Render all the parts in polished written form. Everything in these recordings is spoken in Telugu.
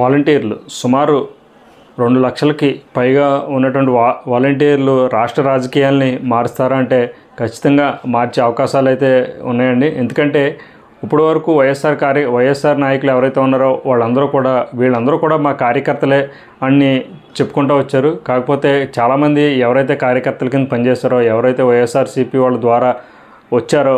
వాలంటీర్లు సుమారు 2 లక్షలకి పైగా ఉన్నటువంటి వాలంటీర్లు రాష్ట్ర రాజకీయాల్ని మారుస్తారా అంటే ఖచ్చితంగా మార్చే అవకాశాలు అయితే ఉన్నాయండి. ఎందుకంటే ఇప్పటి వరకు వైఎస్ఆర్ నాయకులు ఎవరైతే ఉన్నారో వీళ్ళందరూ కూడా మా కార్యకర్తలే అని చెప్పుకుంటూ వచ్చారు. కాకపోతే చాలామంది ఎవరైతే కార్యకర్తల కింద పనిచేస్తారో, ఎవరైతే వైఎస్ఆర్సీపీ వాళ్ళ ద్వారా వచ్చారో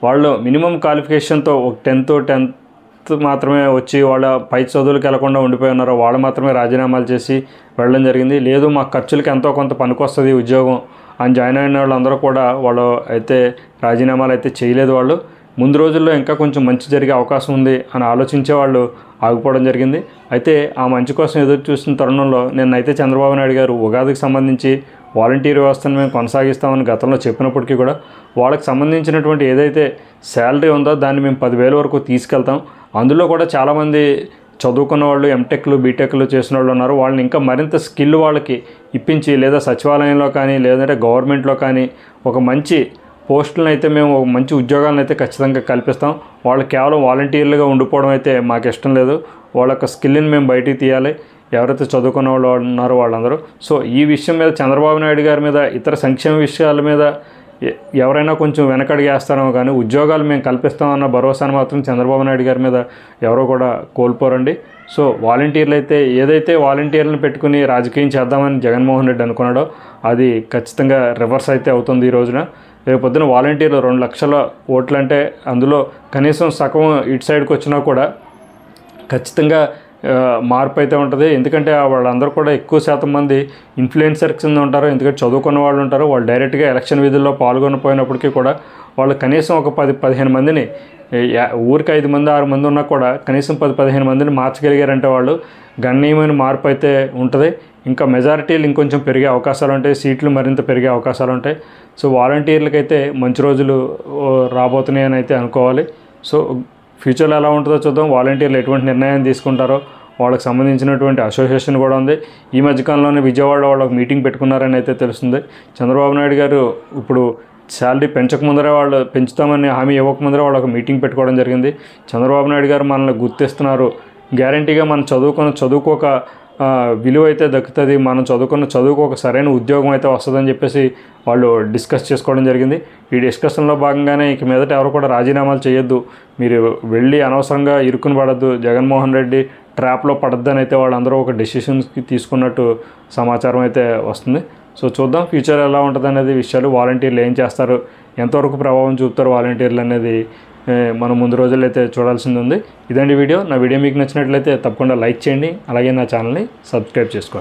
వాళ్ళు మినిమం క్వాలిఫికేషన్తో ఒక 10th మాత్రమే వచ్చి వాళ్ళ పై చదువులకు వెళ్లకుండా ఉండిపోయి ఉన్నారో వాళ్ళు మాత్రమే రాజీనామాలు చేసి వెళ్ళడం జరిగింది. లేదు మా ఖర్చులకి ఎంతో కొంత పనికొస్తుంది ఉద్యోగం అని జాయిన్ అయిన వాళ్ళందరూ కూడా వాళ్ళు అయితే రాజీనామాలు అయితే చేయలేదు. వాళ్ళు ముందు రోజుల్లో ఇంకా కొంచెం మంచి జరిగే అవకాశం ఉంది అని ఆలోచించే వాళ్ళు ఆగిపోవడం జరిగింది. అయితే ఆ మంచి కోసం ఎదురు చూస్తున్న తరుణంలో నిన్నైతే చంద్రబాబు నాయుడు గారు ఉగాదికి సంబంధించి వాలంటీర్ వ్యవస్థను మేము కొనసాగిస్తామని గతంలో చెప్పినప్పటికీ కూడా వాళ్ళకి సంబంధించినటువంటి ఏదైతే శాలరీ ఉందో దాన్ని మేము 10,000 వరకు తీసుకెళ్తాం. అందులో కూడా చాలామంది చదువుకున్న వాళ్ళు ఎంటెక్లు బీటెక్లు చేసిన వాళ్ళు ఉన్నారు. వాళ్ళని ఇంకా మరింత స్కిల్ వాళ్ళకి ఇప్పించి లేదా సచివాలయంలో కానీ లేదంటే గవర్నమెంట్లో కానీ ఒక మంచి పోస్టులను అయితే మేము ఒక మంచి ఉద్యోగాలను అయితే ఖచ్చితంగా కల్పిస్తాం. వాళ్ళు కేవలం వాలంటీర్లుగా ఉండిపోవడం అయితే మాకు ఇష్టం లేదు. వాళ్ళ యొక్క స్కిల్ని మేము బయటికి తీయాలి. ఎవరైతే చదువుకున్న వాళ్ళు ఉన్నారో వాళ్ళందరూ. సో ఈ విషయం మీద చంద్రబాబు నాయుడు గారి మీద ఇతర సంక్షేమ విషయాల మీద ఎవరైనా కొంచెం వెనకడుగు వేస్తారేమో కానీ ఉద్యోగాలు మేము కల్పిస్తామన్న భరోసాను మాత్రం చంద్రబాబు నాయుడు గారి మీద ఎవరో కూడా కోల్పోరండి. సో వాలంటీర్లు అయితే ఏదైతే వాలంటీర్లను పెట్టుకుని రాజకీయం చేద్దామని జగన్మోహన్ రెడ్డి అనుకున్నాడో అది ఖచ్చితంగా రివర్స్ అయితే అవుతుంది ఈ రోజున. రేపొద్దున వాలంటీర్లు 2 లక్షల ఓట్లు అంటే అందులో కనీసం సగం ఇటు సైడ్కి వచ్చినా కూడా ఖచ్చితంగా మార్పు అయితే ఉంటుంది. ఎందుకంటే వాళ్ళందరూ కూడా ఎక్కువ శాతం మంది ఇన్ఫ్లుయెన్సర్ కింద ఉంటారు. ఎందుకంటే చదువుకున్న వాళ్ళు ఉంటారు. వాళ్ళు డైరెక్ట్గా ఎలక్షన్ విధుల్లో పాల్గొనపోయినప్పటికీ కూడా వాళ్ళు కనీసం ఒక 10-15 మందిని, ఊరికి 5 మంది 6 మంది ఉన్నా కూడా కనీసం 10-15 మందిని మార్చగలిగారంటే వాళ్ళు గణనీయమైన మార్పు అయితే ఉంటుంది. ఇంకా మెజారిటీలు ఇంకొంచెం పెరిగే అవకాశాలు ఉంటాయి. సీట్లు మరింత పెరిగే అవకాశాలు ఉంటాయి. సో వాలంటీర్లకైతే మంచి రోజులు రాబోతున్నాయని అయితే అనుకోవాలి. సో ఫ్యూచర్లో ఎలా ఉంటుందో చూద్దాం. వాలంటీర్లు ఎటువంటి నిర్ణయం తీసుకుంటారో వాళ్ళకి సంబంధించినటువంటి అసోసియేషన్ కూడా ఉంది. ఈ మధ్యకాలంలోనే విజయవాడలో వాళ్ళకి మీటింగ్ పెట్టుకున్నారని అయితే తెలుస్తుంది. చంద్రబాబు నాయుడు గారు ఇప్పుడు శాలరీ పెంచకముందరే వాళ్ళు పెంచుతామని హామీ ఇవ్వకముందరే వాళ్ళు ఒక మీటింగ్ పెట్టుకోవడం జరిగింది. చంద్రబాబు నాయుడు గారు మనల్ని గుర్తిస్తున్నారు, గ్యారంటీగా మనం చదువుకు ఒక విలువ అయితే దక్కుతుంది, మనం చదువుకు ఒక సరైన ఉద్యోగం అయితే వస్తుందని చెప్పేసి వాళ్ళు డిస్కస్ చేసుకోవడం జరిగింది. ఈ డిస్కషన్లో భాగంగానే ఇక మీదట ఎవరు కూడా రాజీనామాలు చేయొద్దు, మీరు వెళ్ళి అనవసరంగా ఇరుక్కుని పడద్దు, జగన్మోహన్ రెడ్డి ట్రాప్లో పడద్దని అయితే వాళ్ళందరూ ఒక డెసిషన్స్కి తీసుకున్నట్టు సమాచారం అయితే వస్తుంది. సో చూద్దాం ఫ్యూచర్ ఎలా ఉంటుంది అనేది విషయాలు. వాలంటీర్లు ఏం చేస్తారు, ఎంతవరకు ప్రభావం చూపుతారు వాలంటీర్లు అనేది మనం ముందు రోజుల్లో అయితే చూడాల్సింది ఉంది. ఇదండి వీడియో. నా వీడియో మీకు నచ్చినట్లయితే తప్పకుండా లైక్ చేయండి. అలాగే నా ఛానల్ని సబ్స్క్రైబ్ చేసుకోండి.